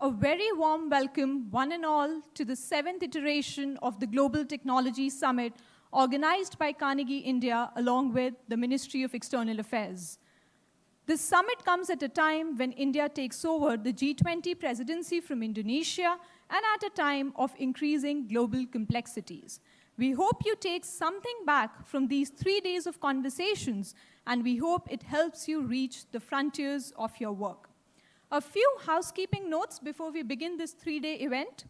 A very warm welcome, one and all, to the 7th iteration of the Global Technology Summit organized by Carnegie India along with the Ministry of External Affairs. This summit comes at a time when India takes over the G20 presidency from Indonesia and at a time of increasing global complexities. We hope you take something back from these 3 days of conversations, and we hope it helps you reach the frontiers of your work. A few housekeeping notes before we begin this 3-day event.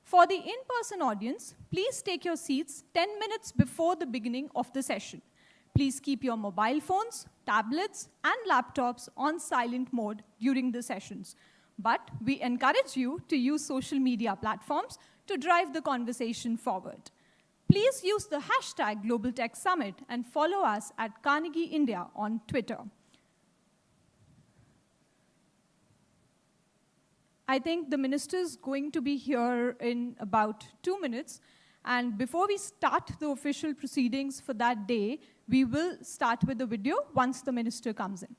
For the in-person audience, please take your seats 10 minutes before the beginning of the session. Please keep your mobile phones, tablets, and laptops on silent mode during the sessions. But we encourage you to use social media platforms to drive the conversation forward. Please use the hashtag Global Tech Summit and follow us at Carnegie India on Twitter. I think the minister is going to be here in about 2 minutes. And before we start the official proceedings for that day, we will start with the video once the minister comes in.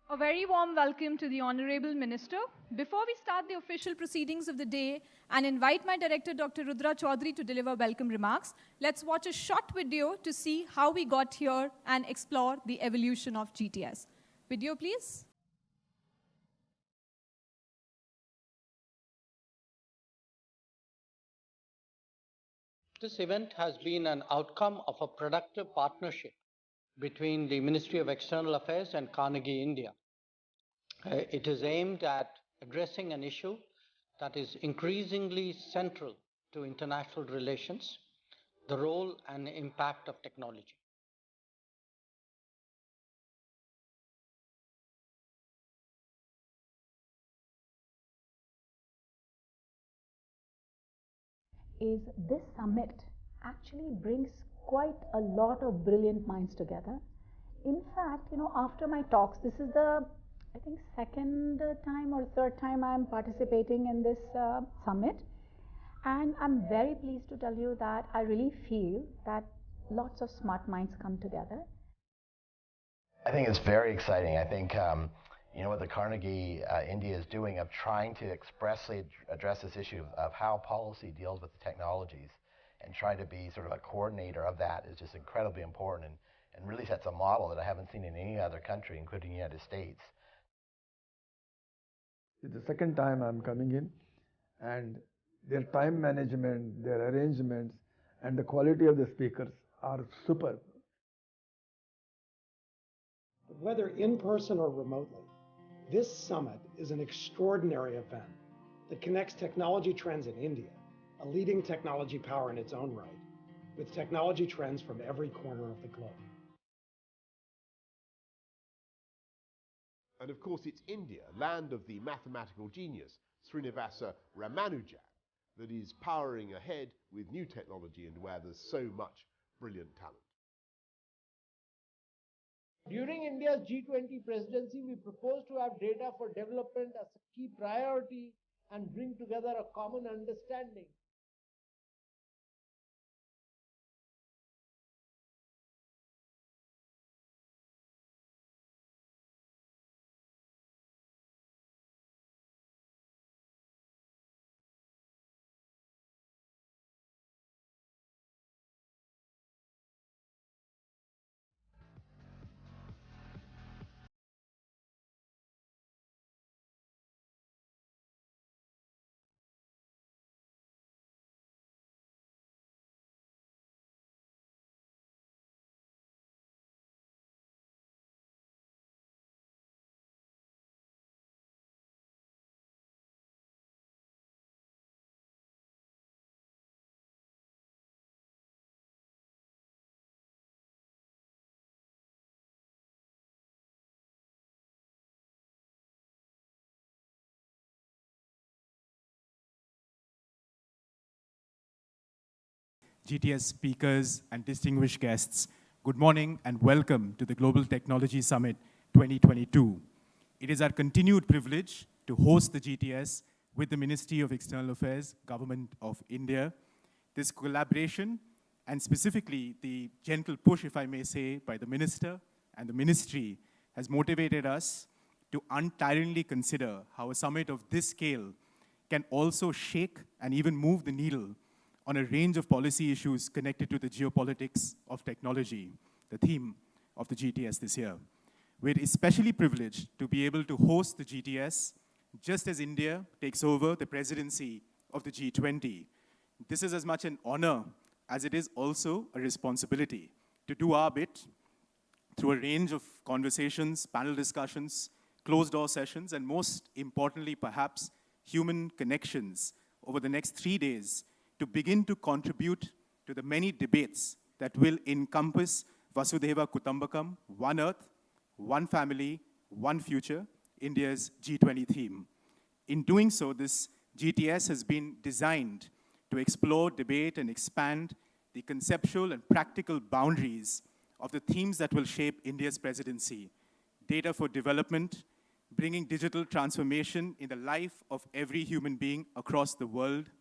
A very warm welcome to the Honorable Minister. Before we start the official proceedings of the day and invite my director, Dr. Rudra Chaudhary, to deliver welcome remarks, let's watch a short video to see how we got here and explore the evolution of GTS. Video, please. This event has been an outcome of a productive partnership between the Ministry of External Affairs and Carnegie India. It is aimed at addressing an issue that is increasingly central to international relations, the role and impact of technology. Is this summit actually brings quite a lot of brilliant minds together. In fact, after my talks, this is the, I think, second time or third time I'm participating in this summit. And I'm very pleased to tell you that I really feel that lots of smart minds come together. I think it's very exciting. I think what the Carnegie India is doing of trying to expressly address this issue of how policy deals with the technologies and try to be sort of a coordinator of that is just incredibly important and really sets a model that I haven't seen in any other country, including the United States. It's the second time I'm coming in, and their time management, their arrangements, and the quality of the speakers are superb. Whether in person or remotely, this summit is an extraordinary event that connects technology trends in India, a leading technology power in its own right, with technology trends from every corner of the globe. And of course it's India, land of the mathematical genius, Srinivasa Ramanujan, that is powering ahead with new technology and where there's so much brilliant talent. During India's G20 presidency, we propose to have data for development as a key priority and bring together a common understanding GTS speakers, and distinguished guests, good morning and welcome to the Global Technology Summit 2022. It is our continued privilege to host the GTS with the Ministry of External Affairs, Government of India. This collaboration, and specifically the gentle push, if I may say, by the Minister and the Ministry, has motivated us to untiringly consider how a summit of this scale can also shake and even move the needle on a range of policy issues connected to the geopolitics of technology, the theme of the GTS this year. We're especially privileged to be able to host the GTS just as India takes over the presidency of the G20. This is as much an honor as it is also a responsibility to do our bit through a range of conversations, panel discussions, closed-door sessions, and most importantly, perhaps, human connections over the next 3 days to begin to contribute to the many debates that will encompass Vasudhaiva Kutumbakam, one Earth, one family, one future, India's G20 theme. In doing so, this GTS has been designed to explore, debate, and expand the conceptual and practical boundaries of the themes that will shape India's presidency. Data for development, bringing digital transformation in the life of every human being across the world,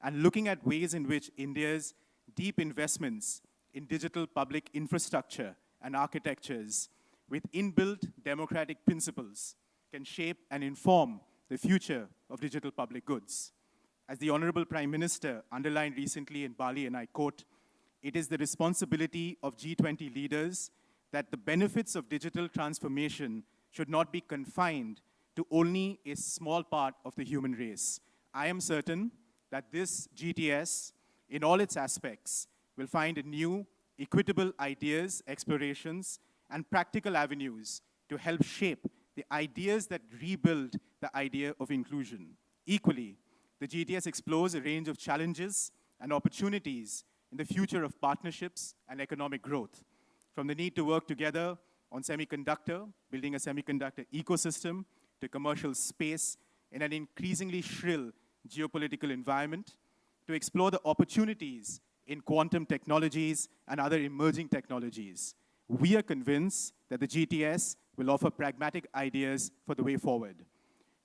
and looking at ways in which India's deep investments in digital public infrastructure and architectures with inbuilt democratic principles can shape and inform the future of digital public goods. As the Honorable Prime Minister underlined recently in Bali, and I quote, "It is the responsibility of G20 leaders that the benefits of digital transformation should not be confined to only a small part of the human race." I am certain that this GTS, in all its aspects, will find new, equitable ideas, explorations, and practical avenues to help shape the ideas that rebuild the idea of inclusion. Equally, the GTS explores a range of challenges and opportunities in the future of partnerships and economic growth, from the need to work together on semiconductor, building a semiconductor ecosystem, to commercial space in an increasingly shrill geopolitical environment, to explore the opportunities in quantum technologies and other emerging technologies. We are convinced that the GTS will offer pragmatic ideas for the way forward.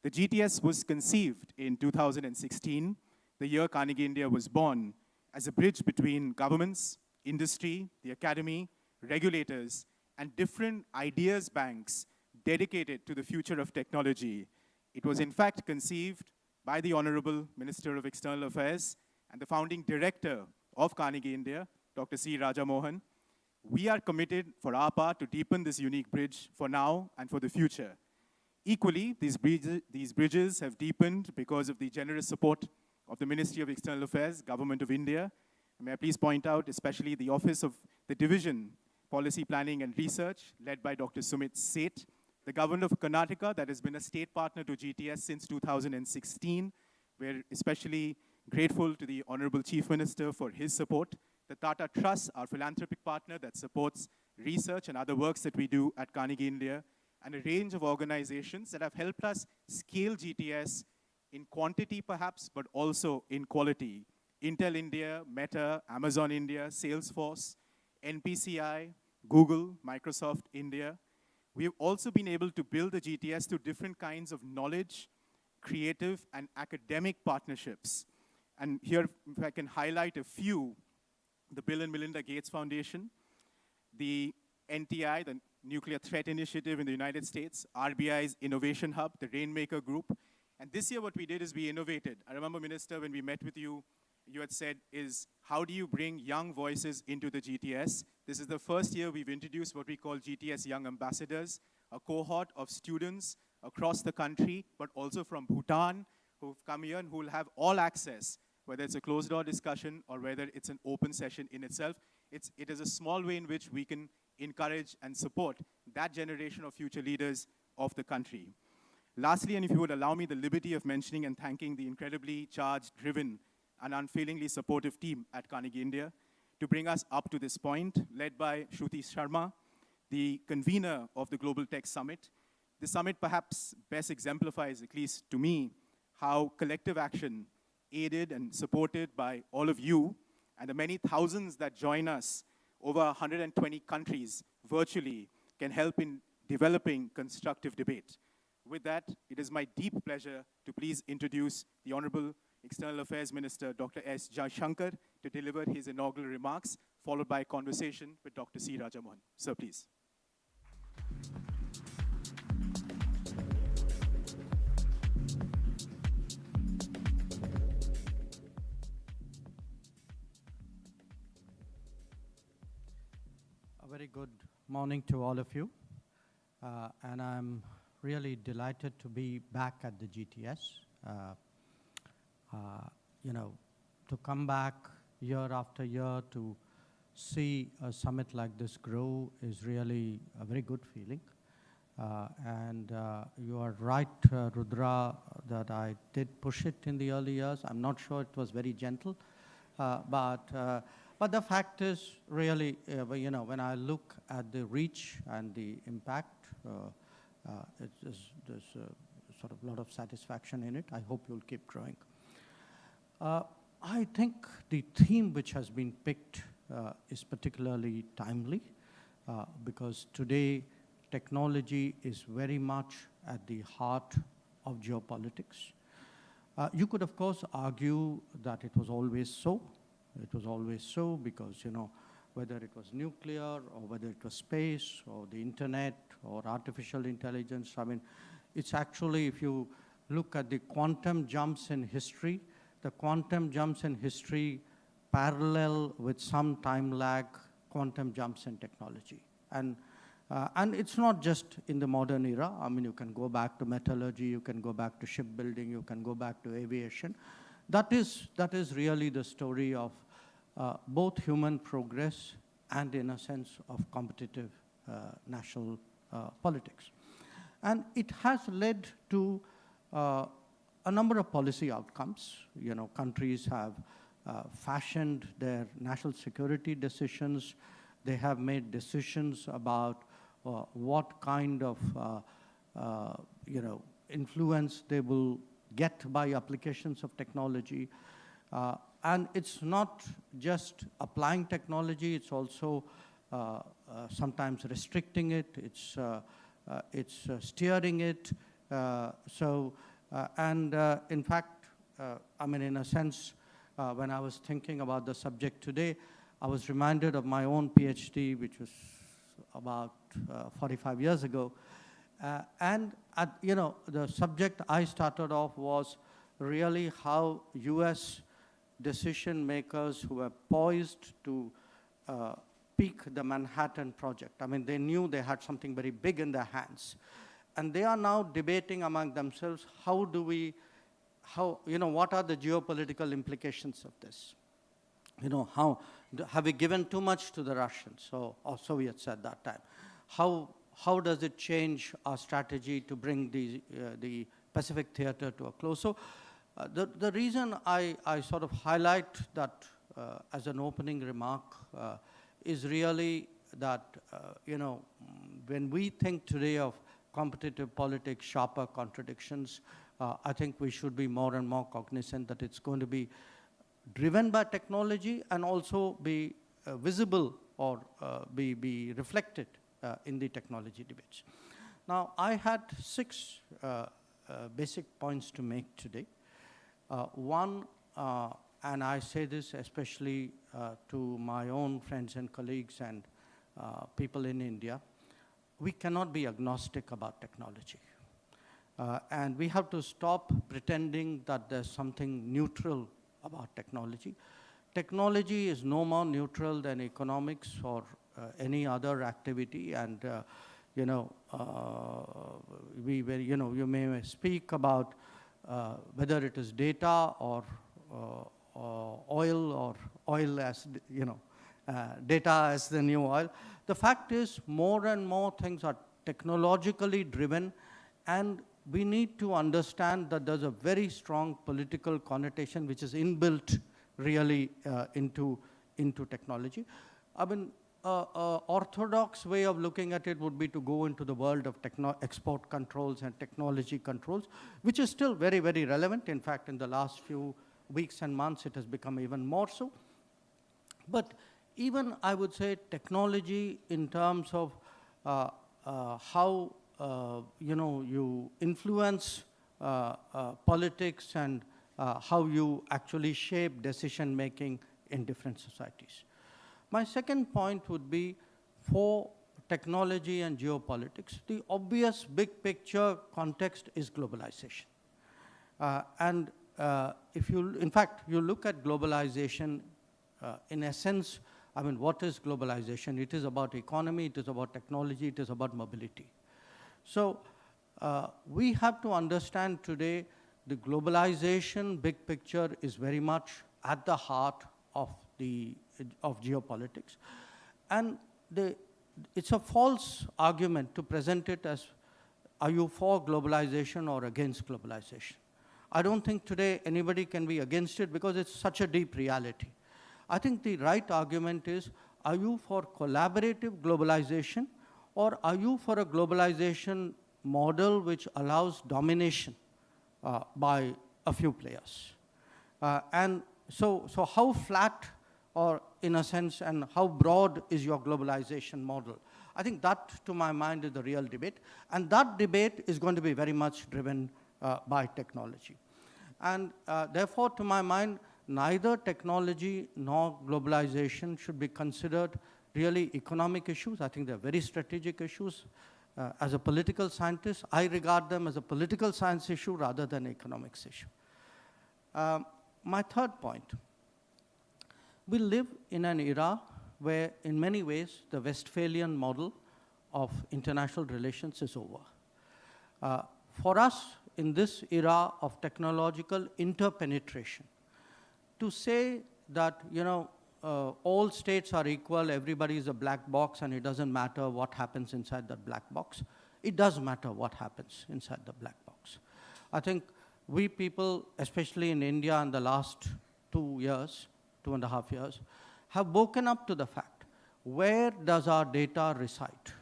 The GTS was conceived in 2016, the year Carnegie India was born, as a bridge between governments, industry, the academy, regulators, and different ideas banks dedicated to the future of technology. It was in fact conceived by the Honorable Minister of External Affairs and the founding director of Carnegie India, Dr. C. Rajamohan. We are committed for our part to deepen this unique bridge for now and for the future. Equally, these bridges have deepened because of the generous support of the Ministry of External Affairs, Government of India. And may I please point out especially the Office of the Division, Policy Planning and Research, led by Dr. Sumit Seth, the Government of Karnataka, that has been a state partner to GTS since 2016. We're especially grateful to the Honorable Chief Minister for his support. The Tata Trust, our philanthropic partner that supports research and other works that we do at Carnegie India, and a range of organizations that have helped us scale GTS in quantity perhaps, but also in quality. Intel India, Meta, Amazon India, Salesforce, NPCI, Google, Microsoft India. We've also been able to build the GTS through different kinds of knowledge, creative, and academic partnerships. And here, if I can highlight a few, the Bill and Melinda Gates Foundation, the NTI, the Nuclear Threat Initiative in the United States, RBI's Innovation Hub, the Rainmaker Group. And this year what we did is we innovated. I remember, Minister, when we met with you, you had said is, how do you bring young voices into the GTS? This is the first year we've introduced what we call GTS Young Ambassadors, a cohort of students across the country, but also from Bhutan, who've come here and who will have all access, whether it's a closed-door discussion or whether it's an open session in itself. It is a small way in which we can encourage and support that generation of future leaders of the country. Lastly, and if you would allow me the liberty of mentioning and thanking the incredibly charged, driven, and unfailingly supportive team at Carnegie India to bring us up to this point, led by Shruti Sharma, the convener of the Global Tech Summit. The summit perhaps best exemplifies, at least to me, how collective action, aided and supported by all of you, and the many thousands that join us over 120 countries virtually can help in developing constructive debate. With that, it is my deep pleasure to please introduce the Honorable External Affairs Minister, Dr. S. Jaishankar, to deliver his inaugural remarks, followed by a conversation with Dr. C. Rajamohan. Sir, please. A very good morning to all of you. And I'm really delighted to be back at the GTS. You know, to come back year after year to see a summit like this grow is really a very good feeling. And you are right, Rudra, that I did push it in the early years. I'm not sure it was very gentle, but the fact is really, you know, when I look at the reach and the impact, there's sort of a lot of satisfaction in it. I hope you'll keep growing. I think the theme which has been picked is particularly timely because today technology is very much at the heart of geopolitics. You could, of course, argue that it was always so. It was always so because, you know, whether it was nuclear or whether it was space or the internet or artificial intelligence, I mean, it's actually, if you look at the quantum jumps in history, the quantum jumps in history parallel with some time lag quantum jumps in technology. And it's not just in the modern era. I mean, you can go back to metallurgy, you can go back to shipbuilding, you can go back to aviation. That is really the story of both human progress and, in a sense, of competitive national politics. And it has led to a number of policy outcomes. You know, countries have fashioned their national security decisions. They have made decisions about what kind of, you know, influence they will get by applications of technology. And it's not just applying technology, it's also sometimes restricting it, it's steering it. In fact, I mean, in a sense, when I was thinking about the subject today, I was reminded of my own PhD, which was about 45 years ago. You know, the subject I started off was really how US decision makers who were poised to peak the Manhattan Project. I mean, they knew they had something very big in their hands. And they are now debating among themselves, you know, what are the geopolitical implications of this? You know, have we given too much to the Russians or Soviets at that time? How does it change our strategy to bring the Pacific theater to a close? So the reason I sort of highlight that as an opening remark is really that, you know, when we think today of competitive politics, sharper contradictions, I think we should be more and more cognizant that it's going to be driven by technology and also be visible or be reflected in the technology debates. Now, I had 6 basic points to make today. One, and I say this especially to my own friends and colleagues and people in India, we cannot be agnostic about technology. And we have to stop pretending that there's something neutral about technology. Technology is no more neutral than economics or any other activity. And, you know, you may speak about whether it is data or oil or oil as, you know, data as the new oil. The fact is more and more things are technologically driven, and we need to understand that there's a very strong political connotation which is inbuilt really into technology. I mean, orthodox way of looking at it would be to go into the world of export controls and technology controls, which is still very, very relevant. In fact, in the last few weeks and months, it has become even more so. But even, I would say, technology in terms of how you influence politics and how you actually shape decision making in different societies. My second point would be for technology and geopolitics. The obvious big picture context is globalization. If you, in fact, you look at globalization, in essence, I mean, what is globalization? It is about economy, it is about technology, it is about mobility. So we have to understand today the globalization big picture is very much at the heart of geopolitics. And it's a false argument to present it as, are you for globalization or against globalization? I don't think today anybody can be against it because it's such a deep reality. I think the right argument is, are you for collaborative globalization, or are you for a globalization model which allows domination by a few players? And so how flat, or in a sense, and how broad is your globalization model? I think that, to my mind, is the real debate. And that debate is going to be very much driven by technology. And therefore, to my mind, neither technology nor globalization should be considered really economic issues. I think they're very strategic issues. As a political scientist, I regard them as a political science issue rather than an economics issue. My third point, we live in an era where, in many ways, the Westphalian model of international relations is over. For us, in this era of technological interpenetration, to say that, all states are equal, everybody is a black box, and it doesn't matter what happens inside that black box. It does matter what happens inside the black box. I think we people, especially in India in the last 2.5 years, have woken up to the fact, where does our data reside?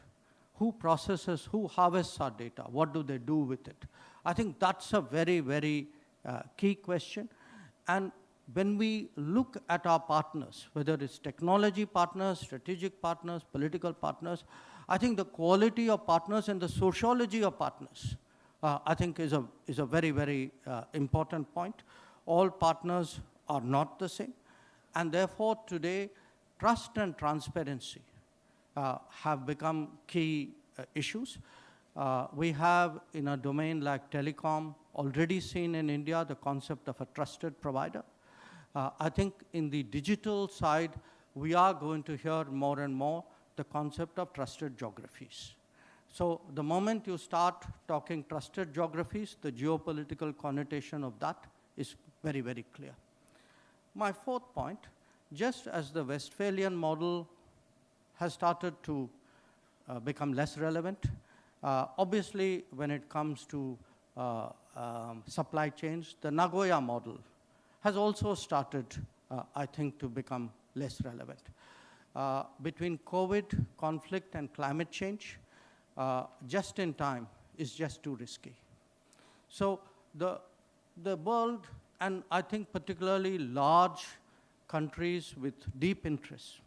Who processes, who harvests our data? What do they do with it? I think that's a very, very key question. And when we look at our partners, whether it's technology partners, strategic partners, political partners, I think the quality of partners and the sociology of partners, I think is a very, very important point. All partners are not the same. And therefore, today, trust and transparency have become key issues. We have, in a domain like telecom, already seen in India the concept of a trusted provider. I think in the digital side, we are going to hear more and more the concept of trusted geographies. So the moment you start talking trusted geographies, the geopolitical connotation of that is very, very clear. My fourth point, just as the Westphalian model has started to become less relevant, obviously when it comes to supply chains, the Nagoya model has also started, I think, to become less relevant. Between COVID, conflict, and climate change, just in time is just too risky. So the world, and I think particularly large countries with deep interests,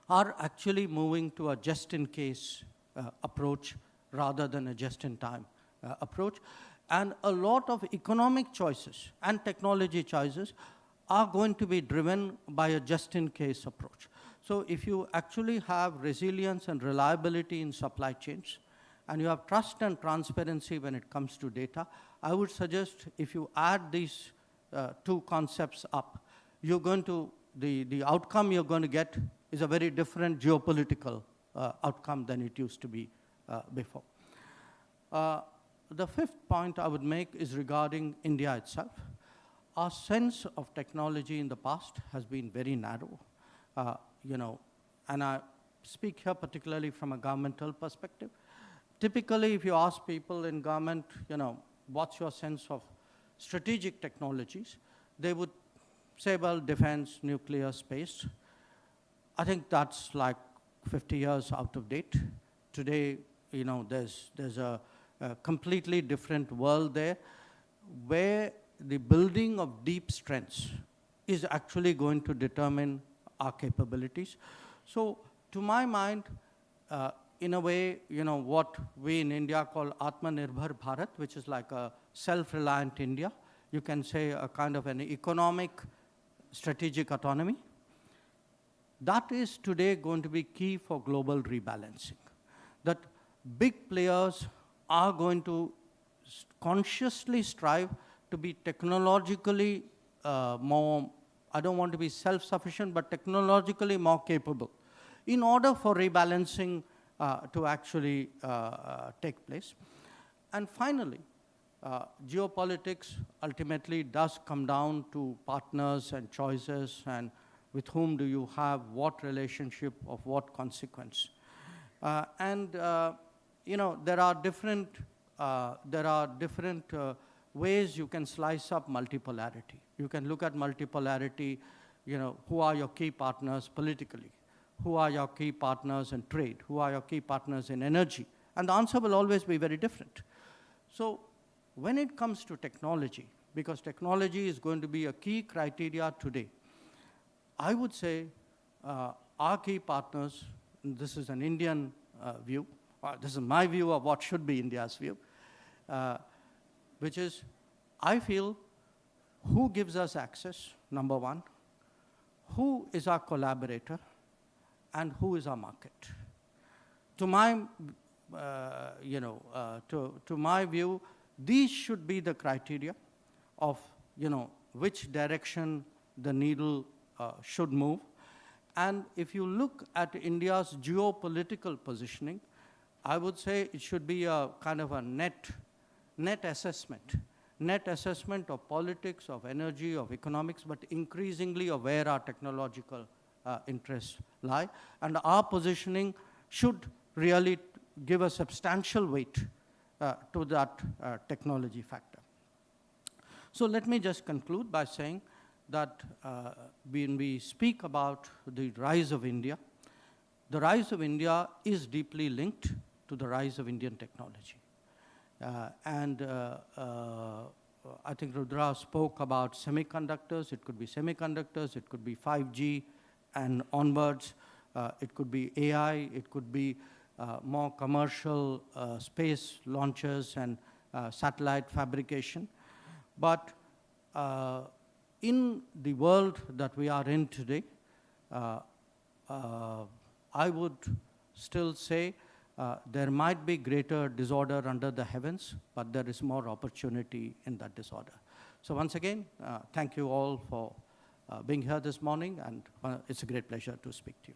are actually moving to a just-in-case approach rather than a just-in-time approach. And a lot of economic choices and technology choices are going to be driven by a just-in-case approach. So if you actually have resilience and reliability in supply chains, and you have trust and transparency when it comes to data, I would suggest if you add these two concepts up, you're going to, the outcome you're going to get is a very different geopolitical outcome than it used to be before. The fifth point I would make is regarding India itself. Our sense of technology in the past has been very narrow, and I speak here particularly from a governmental perspective. Typically, if you ask people in government, what's your sense of strategic technologies, they would say, well, defense, nuclear, space. I think that's like 50 years out of date. Today, there's a completely different world there where the building of deep strengths is actually going to determine our capabilities. So to my mind, in a way, what we in India call Atmanirbhar Bharat, which is like a self-reliant India, you can say a kind of an economic strategic autonomy. That is today going to be key for global rebalancing. That big players are going to consciously strive to be technologically more, I don't want to be self-sufficient, but technologically more capable in order for rebalancing to actually take place. And finally, geopolitics ultimately does come down to partners and choices and with whom do you have what relationship of what consequence. There are different ways you can slice up multipolarity. You can look at multipolarity, who are your key partners politically? Who are your key partners in trade? Who are your key partners in energy? And the answer will always be very different. So when it comes to technology, because technology is going to be a key criteria today, I would say our key partners, and this is an Indian view, this is my view of what should be India's view, which is, I feel, who gives us access, number one, who is our collaborator, and who is our market. To my, to my view, these should be the criteria of, which direction the needle should move. And if you look at India's geopolitical positioning, I would say it should be a kind of a net assessment of politics, of energy, of economics, but increasingly of where our technological interests lie. And our positioning should really give a substantial weight to that technology factor. So let me just conclude by saying that when we speak about the rise of India, the rise of India is deeply linked to the rise of Indian technology. I think Rudra spoke about semiconductors. It could be semiconductors, it could be 5G and onwards. It could be AI, it could be more commercial space launches and satellite fabrication. But in the world that we are in today, I would still say there might be greater disorder under the heavens, but there is more opportunity in that disorder. So once again, thank you all for being here this morning, and it's a great pleasure to speak to you.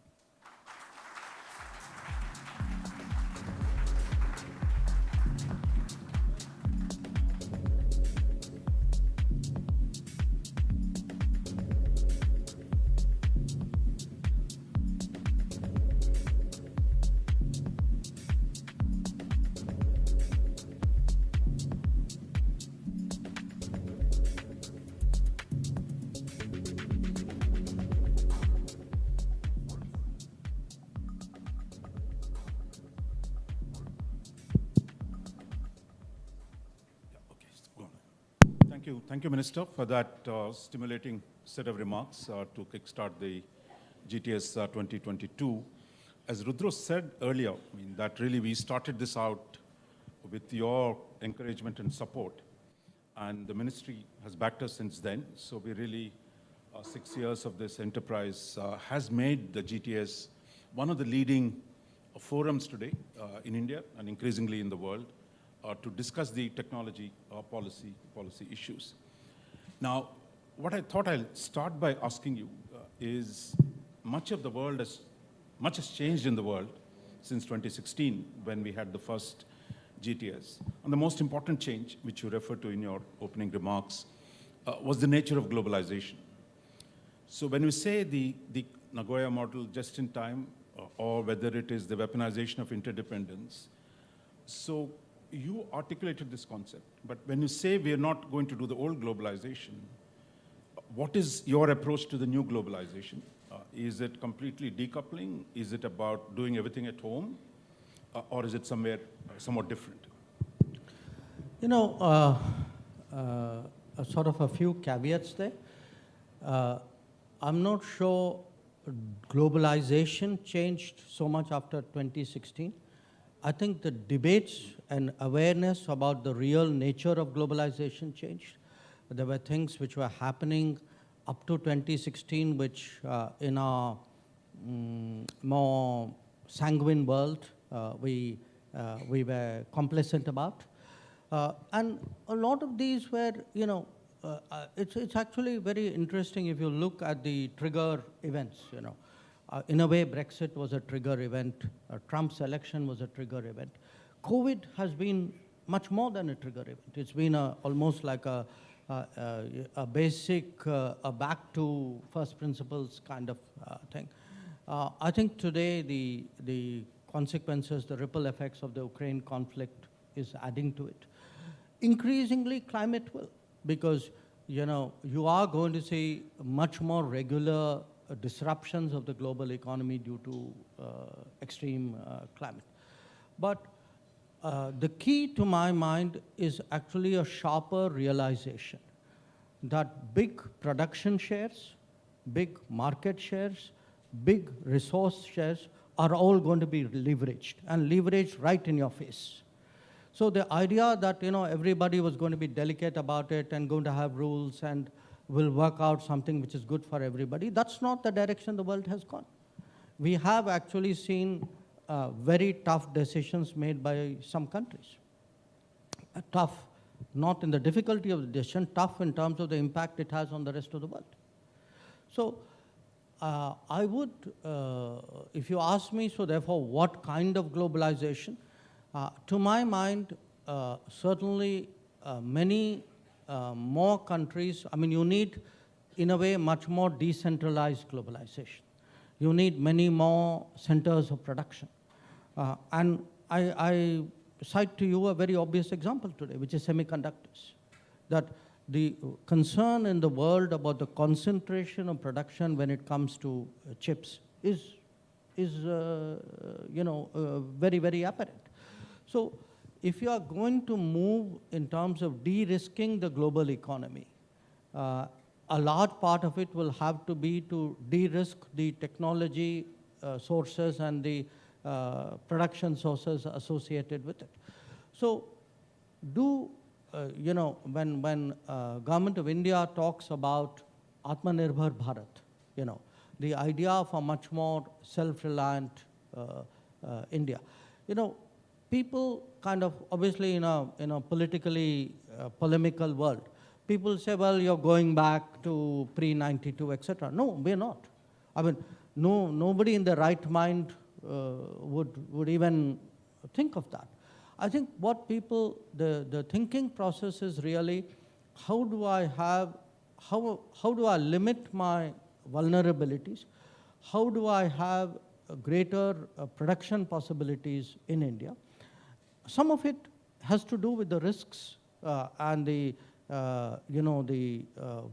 Thank you, Minister, for that stimulating set of remarks to kickstart the GTS 2022. As Rudra said earlier, that really we started this out with your encouragement and support, and the ministry has backed us since then. So we really, 6 years of this enterprise has made the GTS one of the leading forums today in India and increasingly in the world to discuss the technology policy issues. Now, what I thought I'll start by asking you is much has changed in the world since 2016 when we had the first GTS. And the most important change, which you referred to in your opening remarks, was the nature of globalization. So when we say the Nagoya model just in time, or whether it is the weaponization of interdependence, so you articulated this concept, but when you say we are not going to do the old globalization, what is your approach to the new globalization? Is it completely decoupling? Is it about doing everything at home? Or is it somewhat different? Sort of a few caveats there. I'm not sure globalization changed so much after 2016. I think the debates and awareness about the real nature of globalization changed. There were things which were happening up to 2016, which in our more sanguine world, we were complacent about. And a lot of these were, it's actually very interesting if you look at the trigger events, in a way, Brexit was a trigger event. Trump's election was a trigger event. COVID has been much more than a trigger event. It's been almost like a basic, a back to first principles kind of thing. I think today the consequences, the ripple effects of the Ukraine conflict is adding to it. Increasingly, climate will, because you are going to see much more regular disruptions of the global economy due to extreme climate. But the key to my mind is actually a sharper realization that big production shares, big market shares, big resource shares are all going to be leveraged, and leveraged right in your face. So the idea that everybody was going to be delicate about it and going to have rules and will work out something which is good for everybody, that's not the direction the world has gone. We have actually seen very tough decisions made by some countries. Tough, not in the difficulty of the decision, tough in terms of the impact it has on the rest of the world. So I would, if you ask me, so therefore what kind of globalization? To my mind, certainly many more countries, you need, in a way, much more decentralized globalization. You need many more centers of production. And I cite to you a very obvious example today, which is semiconductors. That the concern in the world about the concentration of production when it comes to chips is very, very apparent. So if you are going to move in terms of de-risking the global economy, a large part of it will have to be to de-risk the technology sources and the production sources associated with it. So when Government of India talks about Atmanirbhar Bharat, the idea of a much more self-reliant India, people kind of, obviously in a politically polemical world, people say, well, you're going back to pre-92, etc. No, we're not. Nobody in their right mind would even think of that. I think what people, the thinking process is really, how do I limit my vulnerabilities? How do I have greater production possibilities in India? Some of it has to do with the risks and the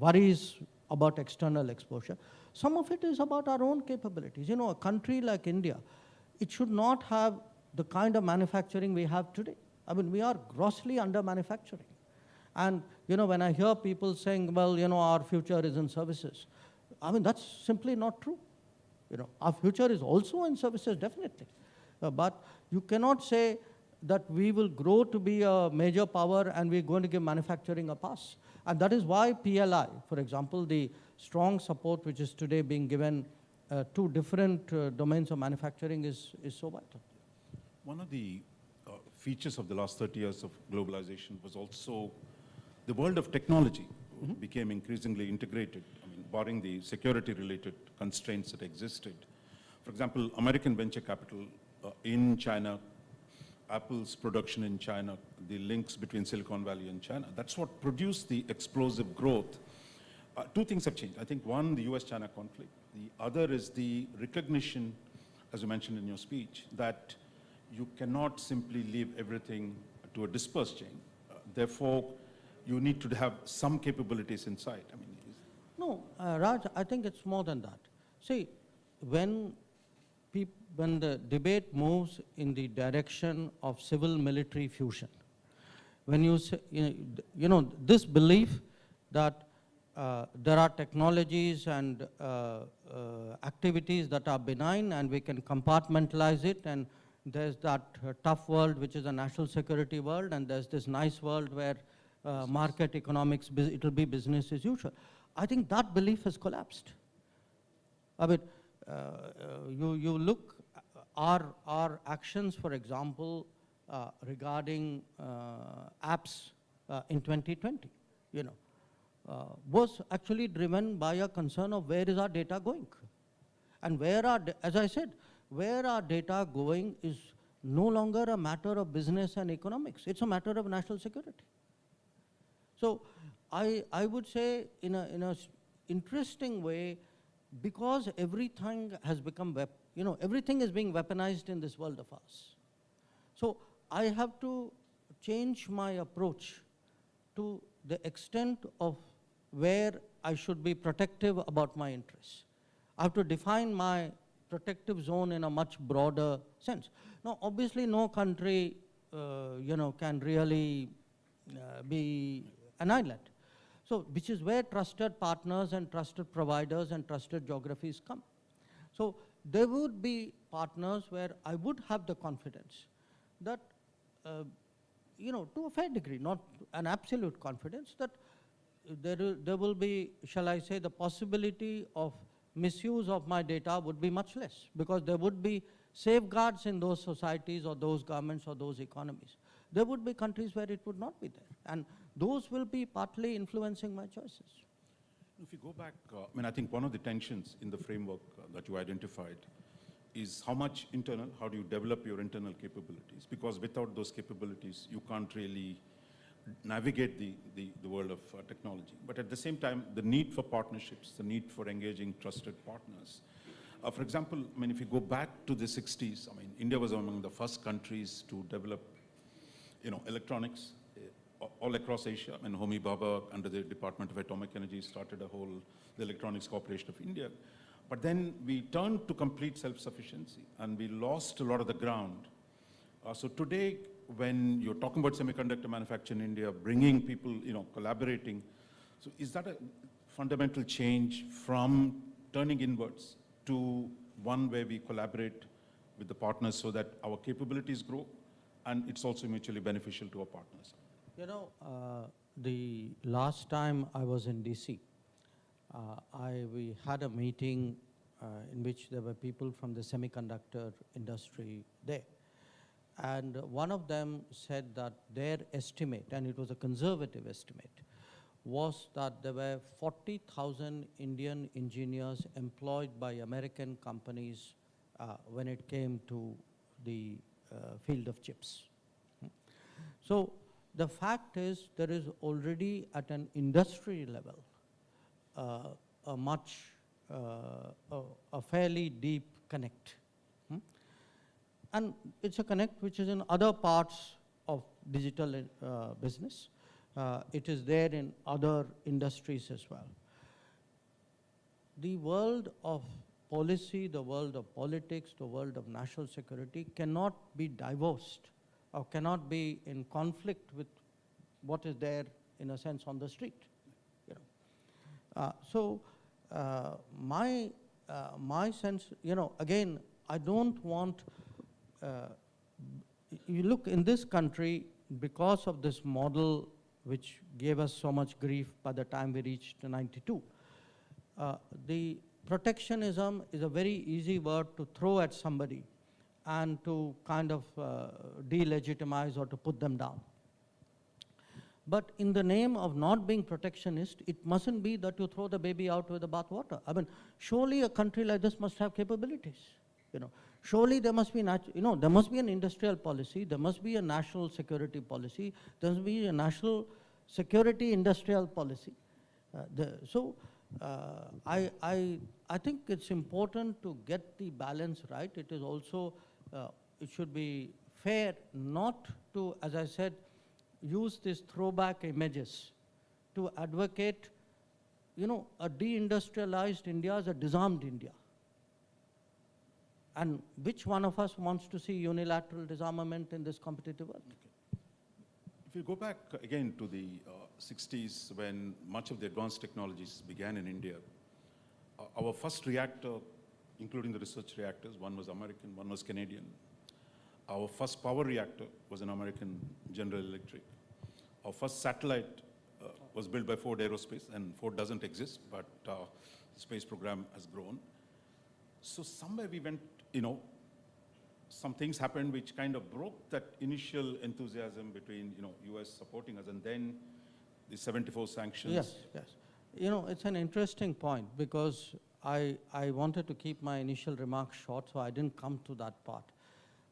worries about external exposure. Some of it is about our own capabilities. A country like India, it should not have the kind of manufacturing we have today. We are grossly under manufacturing. And when I hear people saying, well, our future is in services, that's simply not true. Our future is also in services, definitely. But you cannot say that we will grow to be a major power and we're going to give manufacturing a pass. And that is why PLI, for example, the strong support which is today being given to different domains of manufacturing is so vital. One of the features of the last 30 years of globalization was also the world of technology became increasingly integrated, barring the security-related constraints that existed. For example, American venture capital in China, Apple's production in China, the links between Silicon Valley and China, that's what produced the explosive growth. Two things have changed. I think one, the US-China conflict. The other is the recognition, as you mentioned in your speech, that you cannot simply leave everything to a dispersed chain. Therefore, you need to have some capabilities inside. No, Raj, I think it's more than that. See, when the debate moves in the direction of civil-military fusion, when you say, this belief that there are technologies and activities that are benign and we can compartmentalize it, and there's that tough world which is a national security world, and there's this nice world where market economics, it will be business as usual. I think that belief has collapsed. I mean, you look, our actions, for example, regarding apps in 2020, you know, was actually driven by a concern of where is our data going. And where as I said, where our data going is no longer a matter of business and economics. It's a matter of national security. So I would say in a interesting way, because everything has become, everything is being weaponized in this world of ours. So I have to change my approach to the extent of where I should be protective about my interests. I have to define my protective zone in a much broader sense. Now, obviously, no country, can really be an island. So, which is where trusted partners and trusted providers and trusted geographies come. So, there would be partners where I would have the confidence that, to a fair degree, not an absolute confidence, that there will be, shall I say, the possibility of misuse of my data would be much less, because there would be safeguards in those societies or those governments or those economies. There would be countries where it would not be there, and those will be partly influencing my choices. If you go back, I think one of the tensions in the framework that you identified is how much internal, how do you develop your internal capabilities? Because without those capabilities, you can't really navigate the world of technology. But at the same time, the need for partnerships, the need for engaging trusted partners. For example, if you go back to the 60s, India was among the first countries to develop, electronics all across Asia. Homi Bhabha, under the Department of Atomic Energy, started the Electronics Corporation of India. But then we turned to complete self-sufficiency, and we lost a lot of the ground. So today, when you're talking about semiconductor manufacture in India, bringing people, collaborating, so is that a fundamental change from turning inwards to one where we collaborate with the partners so that our capabilities grow, and it's also mutually beneficial to our partners? The last time I was in DC, we had a meeting in which there were people from the semiconductor industry there. And one of them said that their estimate, and it was a conservative estimate, was that there were 40,000 Indian engineers employed by American companies when it came to the field of chips. So the fact is, there is already at an industry level a fairly deep connect. And it's a connect which is in other parts of digital business. It is there in other industries as well. The world of policy, the world of politics, the world of national security cannot be divorced or cannot be in conflict with what is there, in a sense, on the street. So my sense, again, I don't want, you look in this country, because of this model which gave us so much grief by the time we reached 92, the protectionism is a very easy word to throw at somebody and to kind of delegitimize or to put them down. But in the name of not being protectionist, it mustn't be that you throw the baby out with the bathwater. Surely a country like this must have capabilities. Surely there must be, there must be an industrial policy, there must be a national security policy, there must be a national security industrial policy. I think it's important to get the balance right. It is also, it should be fair not to, as I said, use these throwback images to advocate, a deindustrialized India as a disarmed India. And which one of us wants to see unilateral disarmament in this competitive world? Okay. If you go back again to the 60s, when much of the advanced technologies began in India, our first reactor, including the research reactors, one was American, one was Canadian. Our first power reactor was an American General Electric. Our first satellite was built by Ford Aerospace, and Ford doesn't exist, but the space program has grown. So somewhere we went, some things happened which kind of broke that initial enthusiasm between, US supporting us, and then the 74 sanctions. Yes, yes. It's an interesting point, because I wanted to keep my initial remarks short, so I didn't come to that part.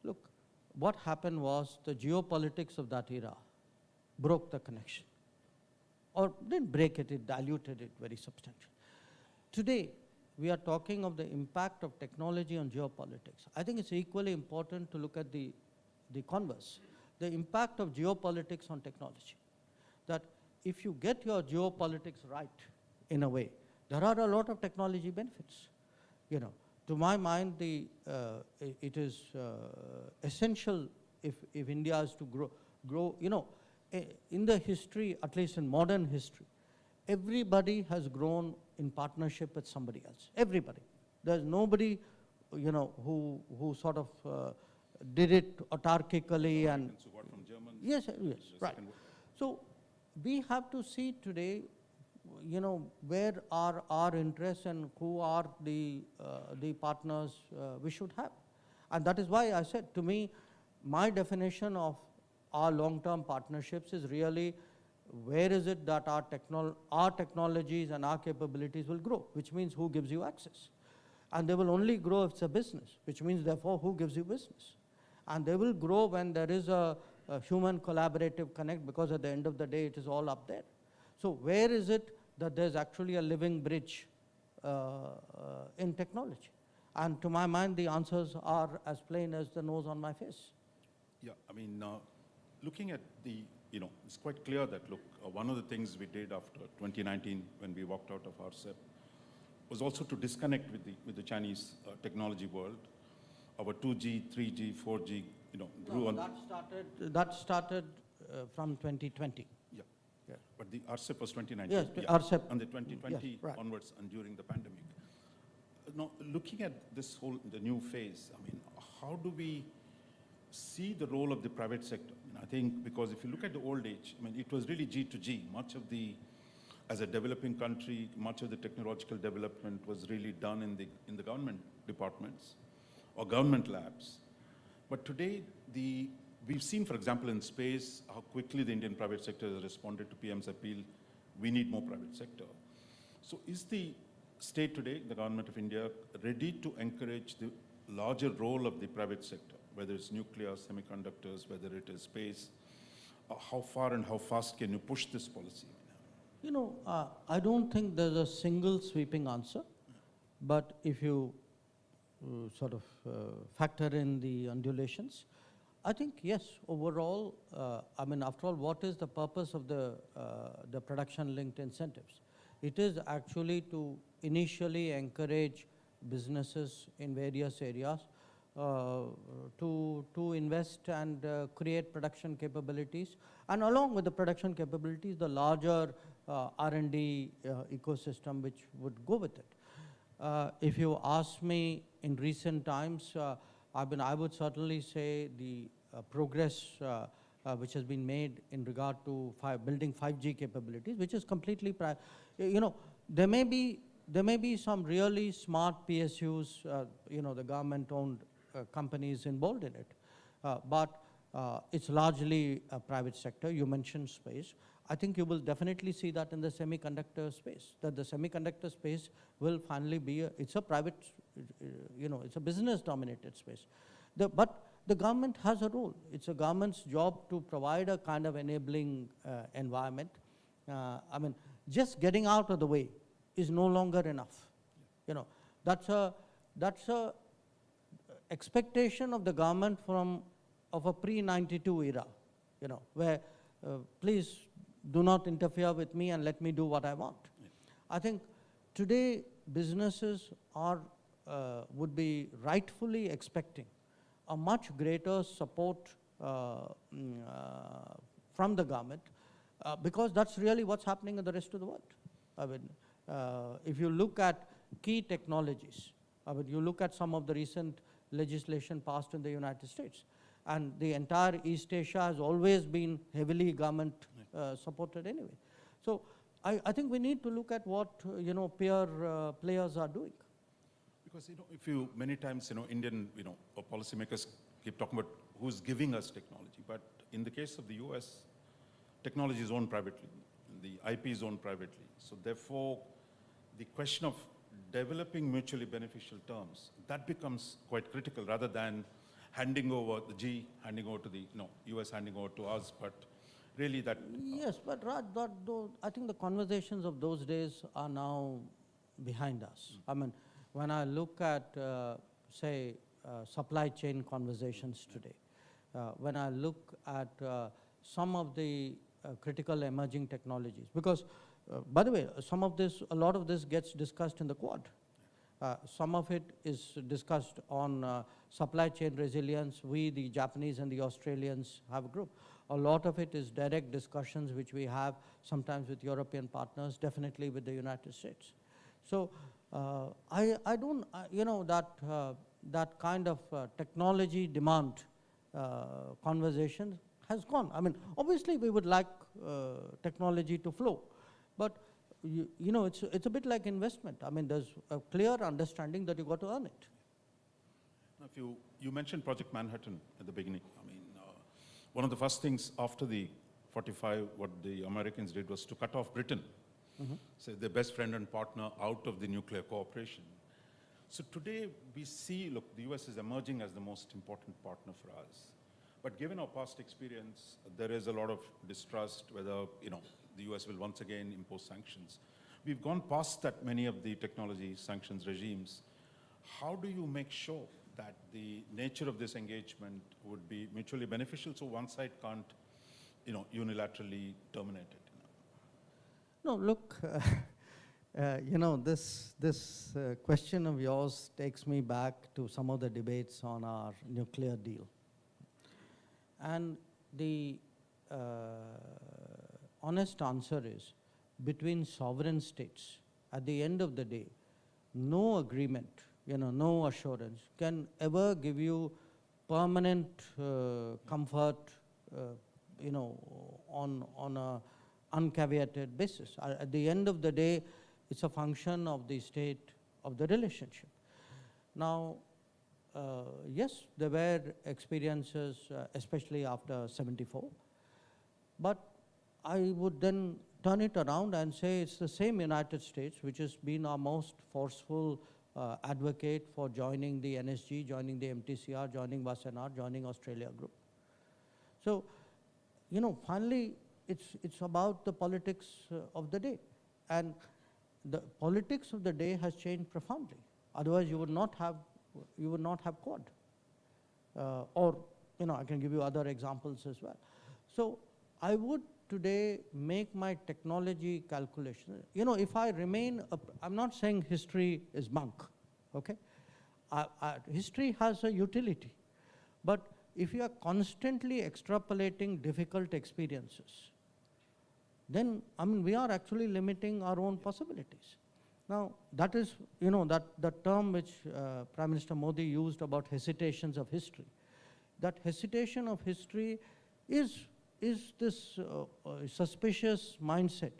Look, what happened was the geopolitics of that era broke the connection. Or didn't break it, it diluted it very substantially. Today, we are talking of the impact of technology on geopolitics. I think it's equally important to look at the converse, the impact of geopolitics on technology. That if you get your geopolitics right, in a way, there are a lot of technology benefits. To my mind, it is essential if India is to grow. In the history, at least in modern history, everybody has grown in partnership with somebody else. Everybody. There's nobody, who sort of did it autarkically and. Who got from Germans. Yes, yes, right. So we have to see today, where are our interests and who are the partners we should have. And that is why I said, to me, my definition of our long-term partnerships is really, where is it that our technologies and our capabilities will grow, which means who gives you access. And they will only grow if it's a business, which means therefore who gives you business. And they will grow when there is a human collaborative connect, because at the end of the day it is all up there. So where is it that there's actually a living bridge in technology? And to my mind, the answers are as plain as the nose on my face. Yeah, looking at the, it's quite clear that, look, one of the things we did after 2019 when we walked out of RCEP was also to disconnect with the Chinese technology world. Our 2G, 3G, 4G, grew on. That started from 2020. Yeah. Yeah. But the RCEP was 2019. Yes, yeah. RCEP. And the 2020 yes, right. onwards and during the pandemic. Now, looking at this the new phase, how do we see the role of the private sector? I think because if you look at the old age, it was really G to G. Much of as a developing country, much of the technological development was really done in the government departments or government labs. But today, we've seen, for example, in space, how quickly the Indian private sector has responded to PM's appeal, we need more private sector. So is the state today, the government of India, ready to encourage the larger role of the private sector, whether it's nuclear, semiconductors, whether it is space? How far and how fast can you push this policy? I don't think there's a single sweeping answer, but if you sort of factor in the undulations, I think yes, overall, after all, what is the purpose of the production-linked incentives? It is actually to initially encourage businesses in various areas to invest and create production capabilities, and along with the production capabilities, the larger R&D ecosystem which would go with it. If you ask me in recent times, I would certainly say the progress which has been made in regard to building 5G capabilities, which is completely, there may be some really smart PSUs, the government-owned companies involved in it, but it's largely a private sector. You mentioned space. I think you will definitely see that in the semiconductor space, that the semiconductor space will finally be, it's a private, it's a business-dominated space. But the government has a role. It's a government's job to provide a kind of enabling environment. Just getting out of the way is no longer enough. That's a expectation of the government of a pre-92 era, where please do not interfere with me and let me do what I want. I think today businesses would be rightfully expecting a much greater support from the government, because that's really what's happening in the rest of the world. I mean, if you look at key technologies, I mean, you look at some of the recent legislation passed in the United States, and the entire East Asia has always been heavily government supported anyway. So I think we need to look at what peer players are doing. Because if you many times Indian policymakers keep talking about who's giving us technology, but in the case of the US, technology is owned privately, the IP is owned privately. So therefore, the question of developing mutually beneficial terms, that becomes quite critical rather than handing over handing over to the US, handing over to us, but really that. Yes, but Raj, I think the conversations of those days are now behind us. I mean, when I look at, say, supply chain conversations today, when I look at some of the critical emerging technologies, because, by the way, a lot of this gets discussed in the Quad. Some of it is discussed on supply chain resilience. We, the Japanese and the Australians, have a group. A lot of it is direct discussions which we have sometimes with European partners, definitely with the United States. So I don't, that kind of technology demand conversation has gone. I mean, obviously we would like technology to flow, but it's a bit like investment. I mean, there's a clear understanding that you got to earn it. Now, if you mentioned Project Manhattan at the beginning. I mean, one of the first things after the 45, what the Americans did was to cut off Britain, so their best friend and partner, out of the nuclear cooperation. So today we see, look, the US is emerging as the most important partner for us. But given our past experience, there is a lot of distrust whether the US will once again impose sanctions. We've gone past that, many of the technology sanctions regimes. How do you make sure that the nature of this engagement would be mutually beneficial so one side can't unilaterally terminate it? No, look, this question of yours takes me back to some of the debates on our nuclear deal. And the honest answer is, between sovereign states, at the end of the day, no agreement, no assurance can ever give you permanent comfort, on a uncaveated basis. At the end of the day, it's a function of the state of the relationship. Now, yes, there were experiences, especially after 74, but I would then turn it around and say it's the same United States which has been our most forceful advocate for joining the NSG, joining the MTCR, joining WASENAR, joining Australia Group. So, finally, it's about the politics of the day. And the politics of the day has changed profoundly. Otherwise, you would not have Quad. Or, I can give you other examples as well. So I would today make my technology calculation. If I remain, I'm not saying history is bunk, okay? History has a utility. But if you are constantly extrapolating difficult experiences, then, we are actually limiting our own possibilities. Now, that is, that term which Prime Minister Modi used about hesitations of history. That hesitation of history is this suspicious mindset,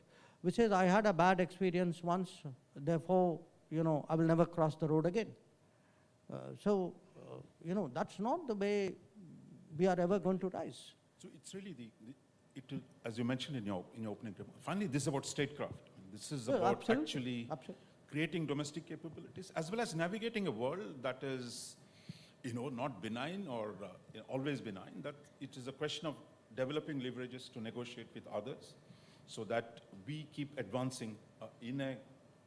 which says, I had a bad experience once, therefore, I will never cross the road again. So, that's not the way we are ever going to rise. So it's really as you mentioned in your opening remarks, finally, this is about statecraft. This is about actually creating domestic capabilities, as well as navigating a world that is, not benign or always benign. That it is a question of developing leverages to negotiate with others, so that we keep advancing in a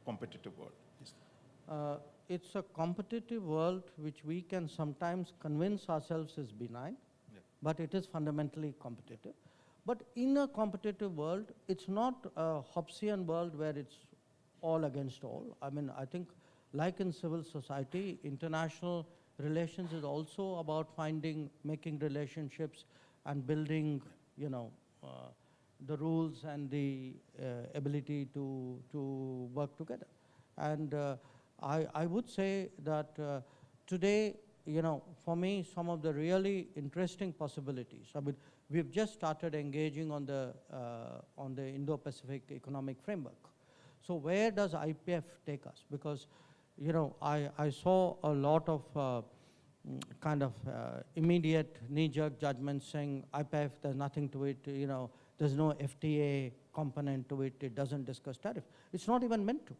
competitive world. It's a competitive world which we can sometimes convince ourselves is benign, but it is fundamentally competitive. But in a competitive world, it's not a Hobbesian world where it's all against all. I think like in civil society, international relations is also about making relationships and building, the rules and the ability to work together. And I would say that today, for me, some of the really interesting possibilities. I mean, we've just started engaging on the Indo-Pacific Economic Framework. So where does IPF take us? Because, I saw a lot of kind of immediate knee-jerk judgments saying IPF, there's nothing to it, there's no FTA component to it, it doesn't discuss tariff. It's not even meant to,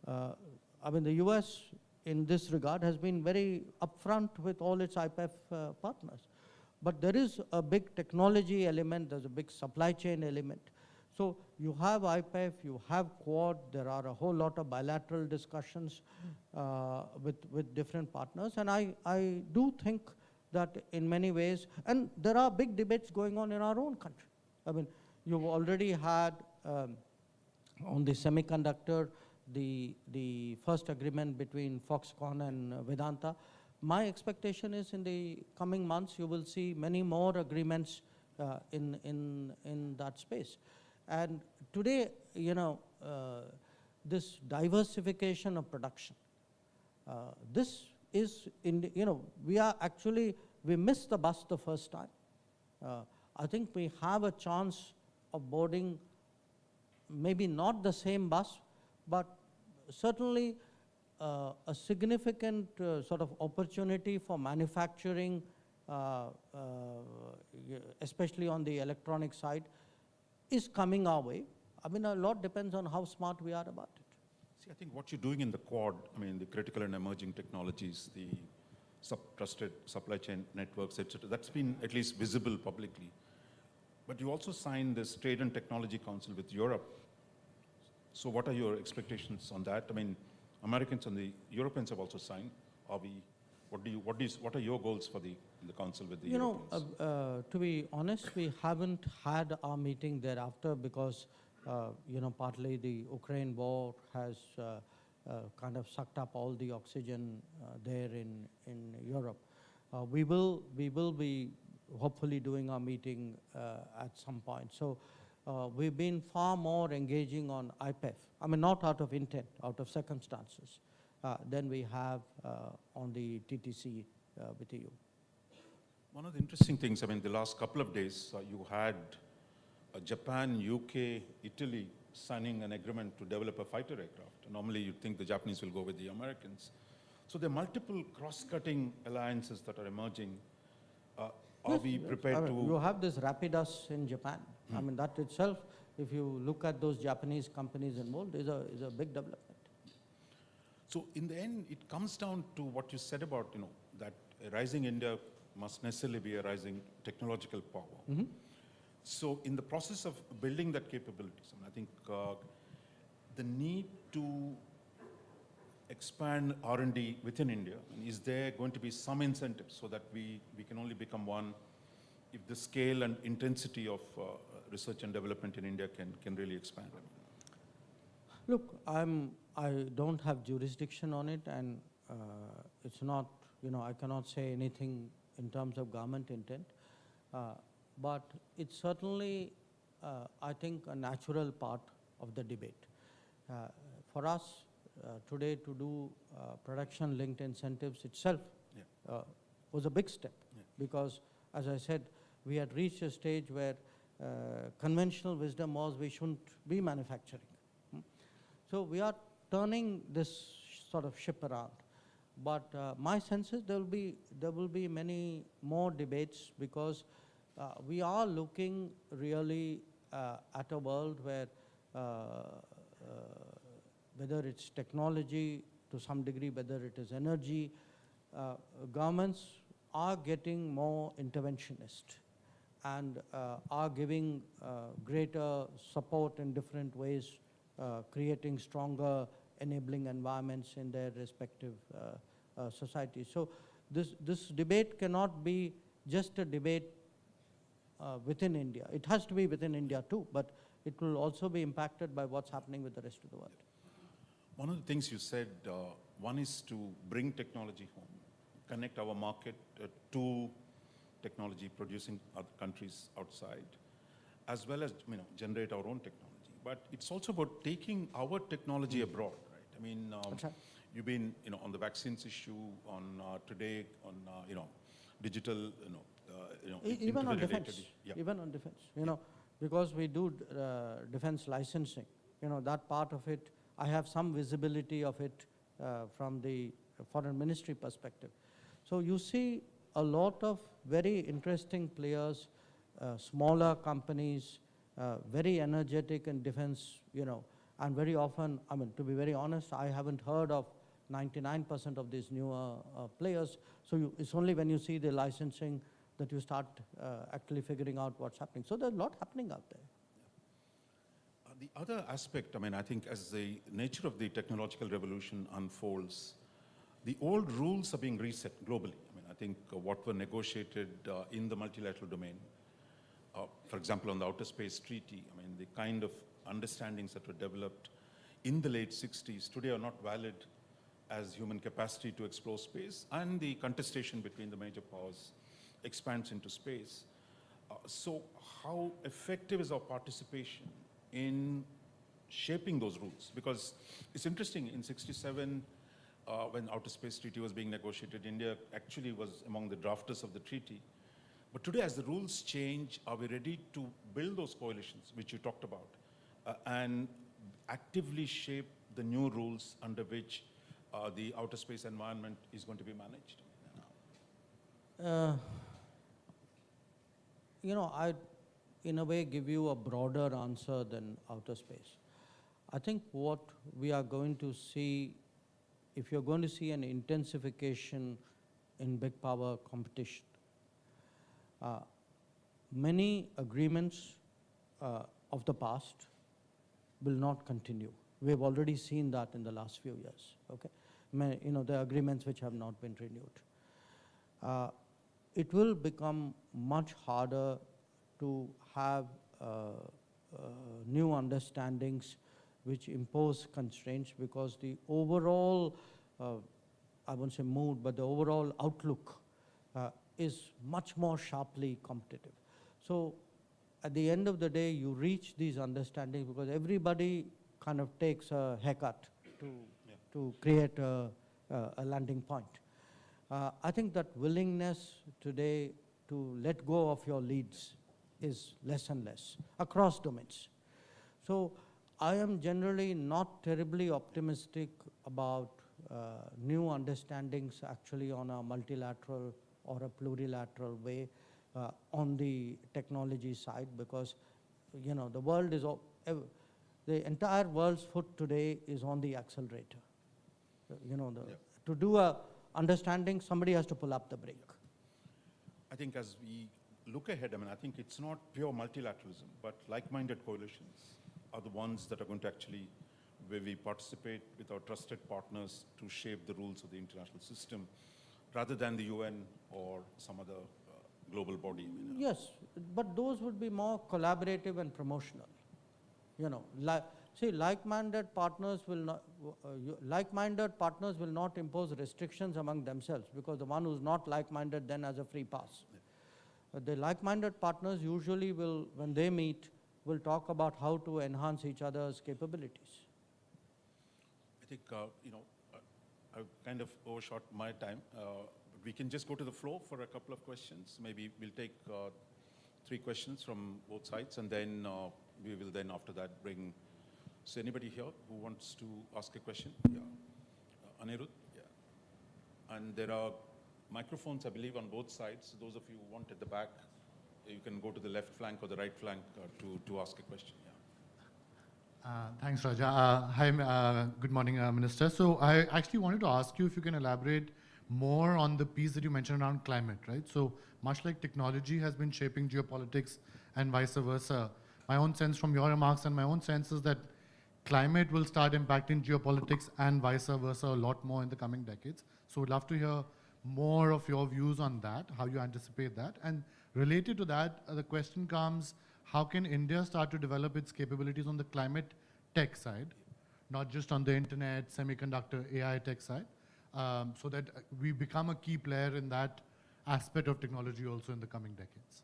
I mean, the US in this regard has been very upfront with all its IPF partners. But there is a big technology element, there's a big supply chain element. So you have IPF, you have Quad, there are a whole lot of bilateral discussions with different partners. And I do think that in many ways, and there are big debates going on in our own country. I mean, you've already had on the semiconductor, the first agreement between Foxconn and Vedanta. My expectation is in the coming months, you will see many more agreements in that space. And today, this diversification of production, this is, we missed the bus the first time. I think we have a chance of boarding maybe not the same bus, but certainly a significant sort of opportunity for manufacturing, especially on the electronic side, is coming our way. I mean, a lot depends on how smart we are about it. See, I think what you're doing in the Quad, I mean, the critical and emerging technologies, the trusted supply chain networks, etc., that's been at least visible publicly. But you also signed this Trade and Technology Council with Europe. So what are your expectations on that? I mean, Americans and the Europeans have also signed. What are your goals for the council with the Europeans? To be honest, we haven't had our meeting thereafter because, partly the Ukraine war has kind of sucked up all the oxygen there in Europe. We will be hopefully doing our meeting at some point. So we've been far more engaging on IPEF. I mean, not out of intent, out of circumstances, than we have on the TTC with EU. One of the interesting things, I mean, the last couple of days, you had Japan, UK, Italy signing an agreement to develop a fighter aircraft. Normally, you'd think the Japanese will go with the Americans. So there are multiple cross-cutting alliances that are emerging. Are we prepared to... You have this Rapidus in Japan. I mean, that itself, if you look at those Japanese companies involved, is a big development. So in the end, it comes down to what you said about, that a rising India must necessarily be a rising technological power. Mm-hmm. So in the process of building that capabilities, I think the need to expand R&D within India, is there going to be some incentives so that we can only become one if the scale and intensity of research and development in India can really expand? Look, I don't have jurisdiction on it, and it's not, I cannot say anything in terms of government intent. But it's certainly, I think, a natural part of the debate. For us today to do production-linked incentives itself was a big step, because, as I said, we had reached a stage where conventional wisdom was we shouldn't be manufacturing. So we are turning this sort of ship around. But my sense is there will be many more debates, because we are looking really at a world where whether it's technology to some degree, whether it is energy, governments are getting more interventionist and are giving greater support in different ways, creating stronger enabling environments in their respective societies. So this debate cannot be just a debate within India. It has to be within India too, but it will also be impacted by what's happening with the rest of the world. One of the things you said, one is to bring technology home, connect our market to technology producing countries outside. as well as generate our own technology. But it's also about taking our technology abroad, right? I mean, you've been on the vaccines issue, on today on digital, even on defense, even on defense, because we do defense licensing, that part of it, I have some visibility of it from the foreign ministry perspective. So you see a lot of very interesting players, smaller companies, very energetic in defense, and very often, I mean, to be very honest, I haven't heard of 99% of these newer players. So it's only when you see the licensing that you start actually figuring out what's happening. So there's a lot happening out there. The other aspect, I think as the nature of the technological revolution unfolds, the old rules are being reset globally. I think what were negotiated in the multilateral domain, for example, on the Outer Space Treaty, the kind of understandings that were developed in the late 60s today are not valid as human capacity to explore space, and the contestation between the major powers expands into space. So how effective is our participation in shaping those rules? Because it's interesting, in 67, when Outer Space Treaty was being negotiated, India actually was among the drafters of the treaty. But today, as the rules change, are we ready to build those coalitions, which you talked about, and actively shape the new rules under which the outer space environment is going to be managed? I, in a way, give you a broader answer than outer space. I think what we are going to see, if you're going to see an intensification in big power competition, many agreements of the past will not continue. We've already seen that in the last few years, okay? The agreements which have not been renewed. It will become much harder to have new understandings which impose constraints, because the overall, I won't say mood, but the overall outlook is much more sharply competitive. So at the end of the day, you reach these understandings because everybody kind of takes a haircut to create a landing point. I think that willingness today to let go of your leads is less and less across domains. So I am generally not terribly optimistic about new understandings actually on a multilateral or a plurilateral way on the technology side, because the world is, the entire world's foot today is on the accelerator. To do a understanding, somebody has to pull up the brake. I think as we look ahead, I think it's not pure multilateralism, but like-minded coalitions are the ones that are going to actually, where we participate with our trusted partners to shape the rules of the international system, rather than the UN or some other global body. Yes, but those would be more collaborative and promotional. See, like-minded partners will not impose restrictions among themselves, because the one who's not like-minded then has a free pass. The like-minded partners usually will, when they meet, will talk about how to enhance each other's capabilities. I think, I've kind of overshot my time. We can just go to the floor for a couple of questions. Maybe we'll take 3 questions from both sides, and then we will then after that bring, so anybody here who wants to ask a question? Yeah. Anirudh? Yeah. And there are microphones, I believe, on both sides. Those of you who want at the back, you can go to the left flank or the right flank to ask a question. Yeah. Thanks, Raja. Hi, good morning, Minister. So I actually wanted to ask you if you can elaborate more on the piece that you mentioned around climate, right? So much like technology has been shaping geopolitics and vice versa, my own sense from your remarks and my own sense is that climate will start impacting geopolitics and vice versa a lot more in the coming decades. So we'd love to hear more of your views on that, how you anticipate that. And related to that, the question comes, how can India start to develop its capabilities on the climate tech side, not just on the internet, semiconductor, AI tech side, so that we become a key player in that aspect of technology also in the coming decades?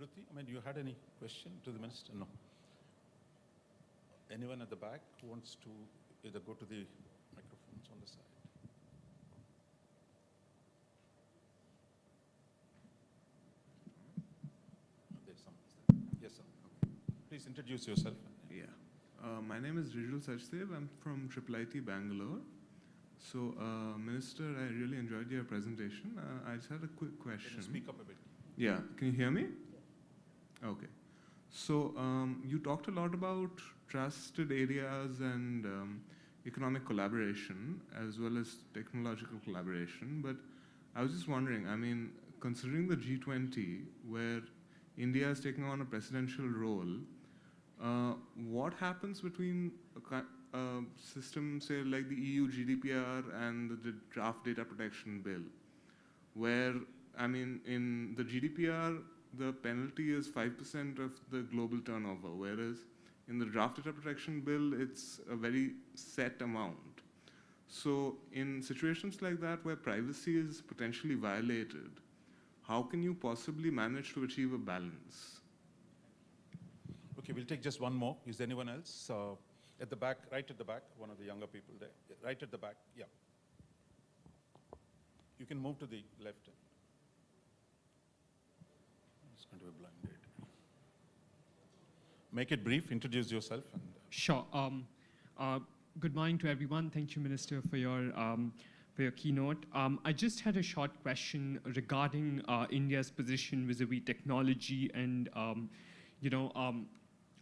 Shruti, I mean, you had any question to the minister? No. Anyone at the back who wants to either go to the microphones on the side? There's someone there. Yes, sir. Okay. Please introduce yourself. Yeah. My name is Rijul Sachdev. I'm from IIIT Bangalore. So, Minister, I really enjoyed your presentation. I just had a quick question. Can you speak up a bit? Yeah. Can you hear me? Okay. So, you talked a lot about trusted areas and economic collaboration as well as technological collaboration. But I was just wondering, I mean, considering the G20, where India is taking on a presidential role, what happens between a system, say, like the EU GDPR and the draft data protection bill, where, I mean, in the GDPR, the penalty is 5% of the global turnover, whereas in the draft data protection bill, it's a very set amount. So in situations like that where privacy is potentially violated, how can you possibly manage to achieve a balance? Okay, we'll take just one more. Is there anyone else? At the back, right at the back, one of the younger people there. Right at the back, yeah. You can move to the left. It's going to be blind date. Make it brief, introduce yourself. And, Sure. Good morning to everyone. Thank you, Minister, for your keynote. I just had a short question regarding India's position vis-a-vis technology and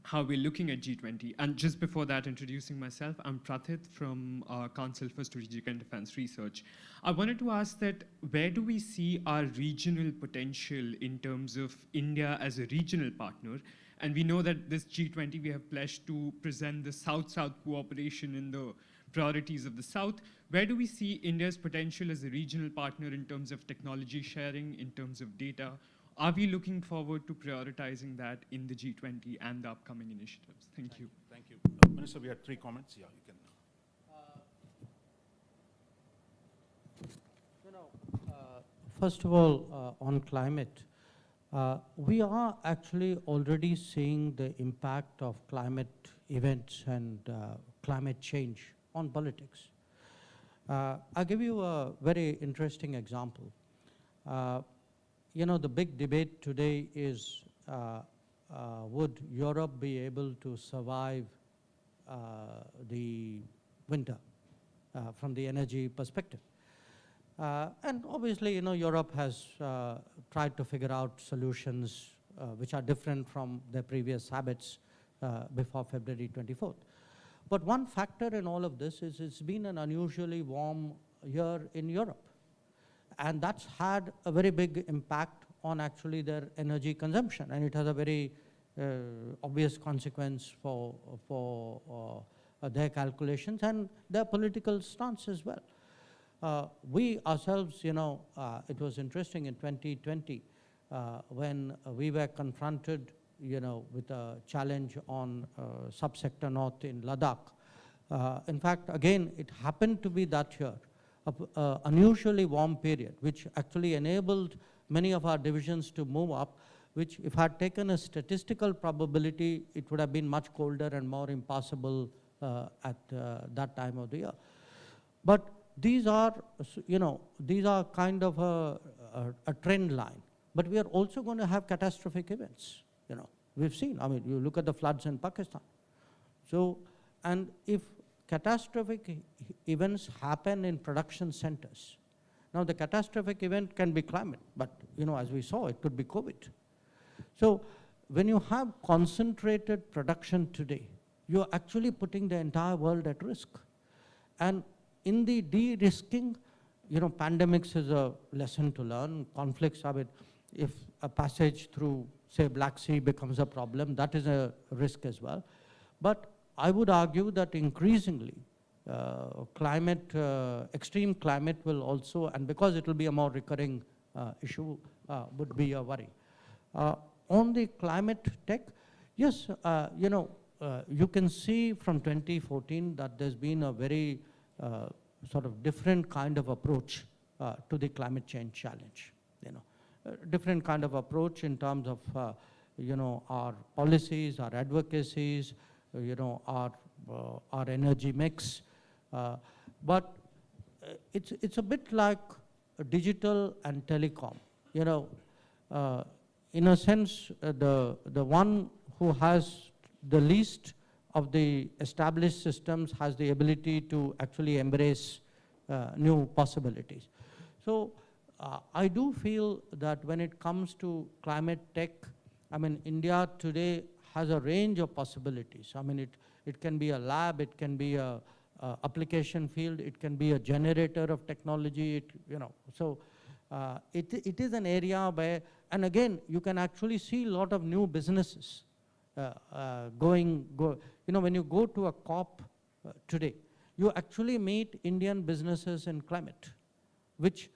how we're looking at G20. And just before that, introducing myself, I'm Prathit from Council for Strategic and Defense Research. I wanted to ask that where do we see our regional potential in terms of India as a regional partner? And we know that this G20, we have pledged to present the South-South cooperation in the priorities of the South. Where do we see India's potential as a regional partner in terms of technology sharing, in terms of data? Are we looking forward to prioritizing that in the G20 and the upcoming initiatives? Thank you. Thank you. Minister, we had 3 comments. Yeah, you can. First of all, on climate, we are actually already seeing the impact of climate events and climate change on politics. I'll give you a very interesting example. The big debate today is, would Europe be able to survive the winter from the energy perspective? And obviously, Europe has tried to figure out solutions which are different from their previous habits before February 24th. But one factor in all of this is it's been an unusually warm year in Europe. And that's had a very big impact on actually their energy consumption. And it has a very obvious consequence for their calculations and their political stance as well. We ourselves, it was interesting in 2020 when we were confronted, with a challenge on subsector north in Ladakh. In fact, again, it happened to be that year, an unusually warm period, which actually enabled many of our divisions to move up, which if had taken a statistical probability, it would have been much colder and more impassable at that time of the year. But these are, these are kind of a trend line. But we are also going to have catastrophic events. We've seen, you look at the floods in Pakistan. So, and if catastrophic events happen in production centers, now the catastrophic event can be climate, but as we saw, it could be COVID. So when you have concentrated production today, you're actually putting the entire world at risk. And in the de-risking, pandemics is a lesson to learn. Conflicts, if a passage through, say, Black Sea becomes a problem, that is a risk as well. But I would argue that increasingly, extreme climate will also, and because it will be a more recurring issue, would be a worry. On the climate tech, yes, you can see from 2014 that there's been a very sort of different kind of approach to the climate change challenge. Different kind of approach in terms of our policies, our advocacies, our energy mix. But it's a bit like digital and telecom. In a sense, the one who has the least of the established systems has the ability to actually embrace new possibilities. So I do feel that when it comes to climate tech, India today has a range of possibilities. It can be a lab, it can be a application field, it can be a generator of technology, So it is an area where, and again, you can actually see a lot of new businesses when you go to a COP today, you actually meet Indian businesses in climate, which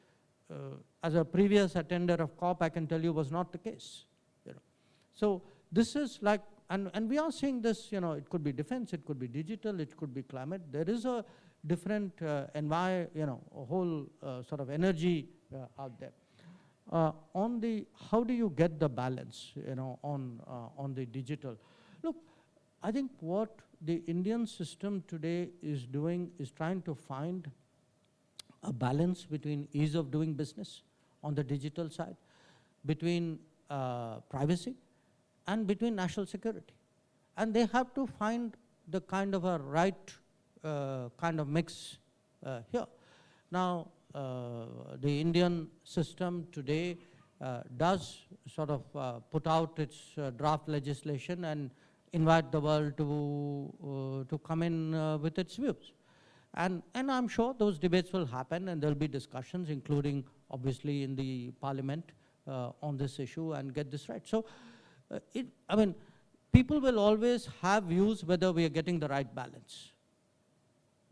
as a previous attender of COP, I can tell you was not the case. So this is like, and we are seeing this, it could be defense, it could be digital, it could be climate. There is a different a whole sort of energy out there. On the, how do you get the balance, on the digital? Look, I think what the Indian system today is doing is trying to find a balance between ease of doing business on the digital side, between privacy, and between national security. And they have to find the kind of a right kind of mix here. Now, the Indian system today does sort of put out its draft legislation and invite the world to come in with its views. And I'm sure those debates will happen and there'll be discussions, including obviously in the parliament on this issue and get this right. So, people will always have views whether we are getting the right balance.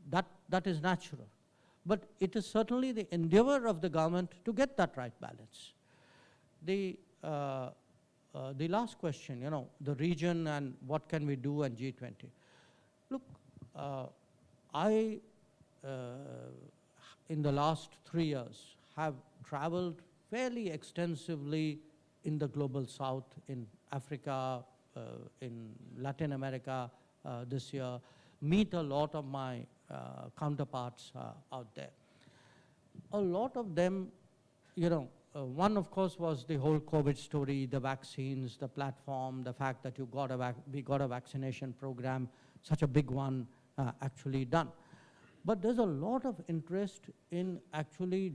That is natural. But it is certainly the endeavor of the government to get that right balance. The last question, the region and what can we do and G20. Look, I, in the last 3 years, have traveled fairly extensively in the global south, in Africa, in Latin America this year, meet a lot of my counterparts out there. A lot of them, one of course was the whole COVID story, the vaccines, the platform, the fact that we got a vaccination program, such a big one actually done. But there's a lot of interest in actually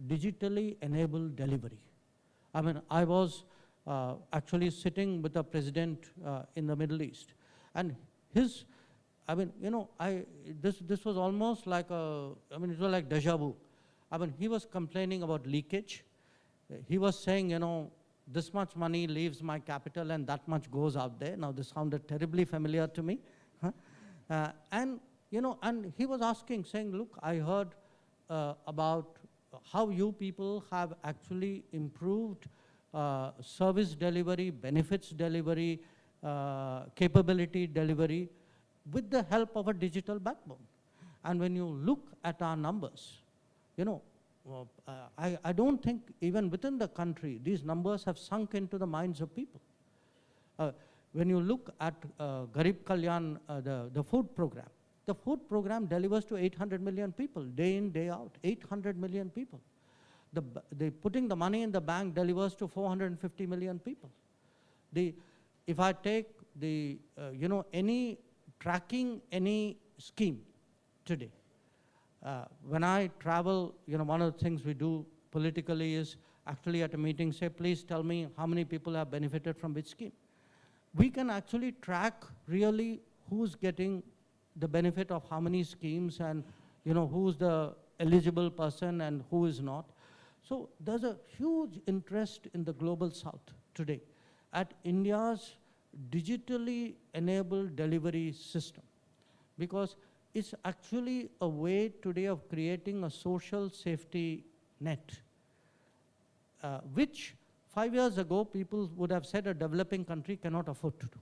digitally enabled delivery. I was actually sitting with a president in the Middle East, and his, this was almost like it was like deja vu. He was complaining about leakage. He was saying, this much money leaves my capital and that much goes out there. Now, this sounded terribly familiar to me. And he was asking, saying, look, I heard about how you people have actually improved service delivery, benefits delivery, capability delivery with the help of a digital backbone. And when you look at our numbers, I don't think even within the country, these numbers have sunk into the minds of people. When you look at Garib Kalyan, the food program delivers to 800 million people, day in, day out, 800 million people. Putting the money in the bank delivers to 450 million people. If I take tracking any scheme today, when I travel, one of the things we do politically is actually at a meeting say, please tell me how many people have benefited from which scheme. We can actually track really who's getting the benefit of how many schemes and who's the eligible person and who is not. So there's a huge interest in the global south today at India's digitally enabled delivery system, because it's actually a way today of creating a social safety net, which 5 years ago people would have said a developing country cannot afford to do.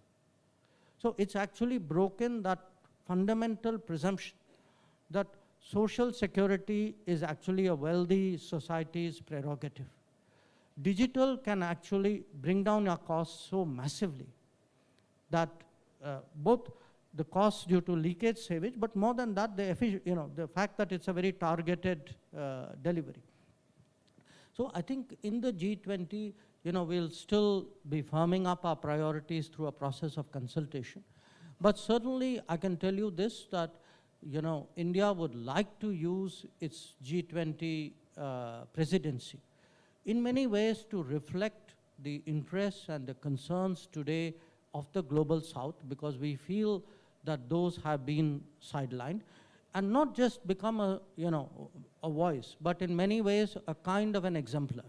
So it's actually broken that fundamental presumption that social security is actually a wealthy society's prerogative. digital can actually bring down our costs so massively that both the costs due to leakage savage, but more than that, the fact that it's a very targeted delivery. So I think in the G20, we'll still be firming up our priorities through a process of consultation. But certainly, I can tell you this, that India would like to use its G20 presidency in many ways to reflect the interests and the concerns today of the global south, because we feel that those have been sidelined, and not just become a voice, but in many ways a kind of an exemplar,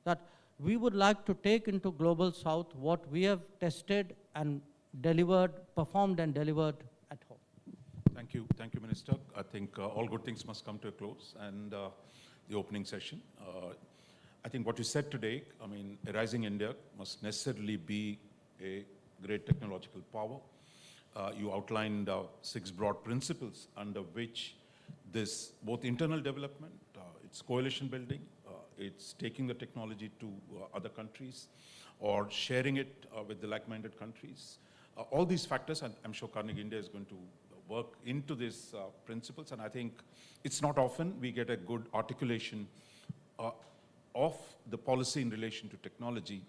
that we would like to take into global south what we have tested and delivered, performed and delivered at home. Thank you, Minister. I think all good things must come to a close, and the opening session. I think what you said today, a rising India must necessarily be a great technological power. You outlined 6 broad principles under which this, both internal development, it's coalition building, it's taking the technology to other countries, or sharing it with the like-minded countries. All these factors, and I'm sure Carnegie India is going to work into these principles, and I think it's not often we get a good articulation of the policy in relation to technology,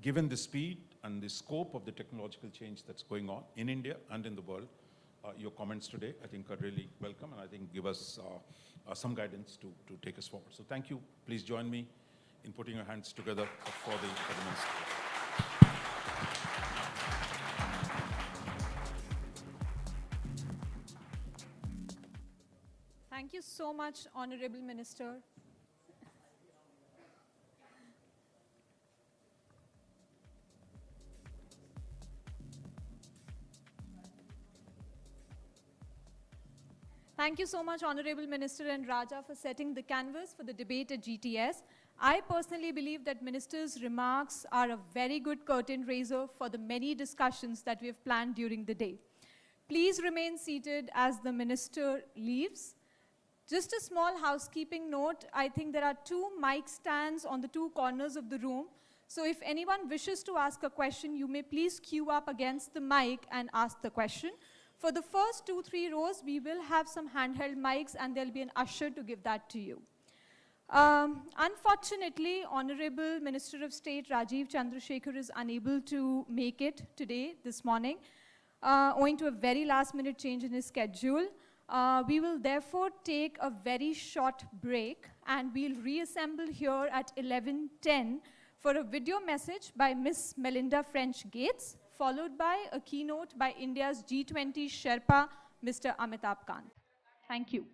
given the speed and the scope of the technological change that's going on in India and in the world. Your comments today, I think, are really welcome, and I think give us some guidance to take us forward. So thank you. Please join me in putting your hands together for the Minister. Thank you so much, Honorable Minister. Thank you so much, Honorable Minister and Raja, for setting the canvas for the debate at GTS. I personally believe that Minister's remarks are a very good curtain raiser for the many discussions that we have planned during the day. Please remain seated as the Minister leaves. Just a small housekeeping note, I think there are 2 mic stands on the 2 corners of the room. So if anyone wishes to ask a question, you may please queue up against the mic and ask the question. For the first 2-3 rows, we will have some handheld mics, and there'll be an usher to give that to you. Unfortunately, Honorable Minister of State Rajiv Chandrasekhar is unable to make it today, this morning, owing to a very last-minute change in his schedule. We will therefore take a very short break, and we'll reassemble here at 11:10 for a video message by Miss Melinda French Gates, followed by a keynote by India's G20 Sherpa, Mr. Amitabh Kant. Thank you.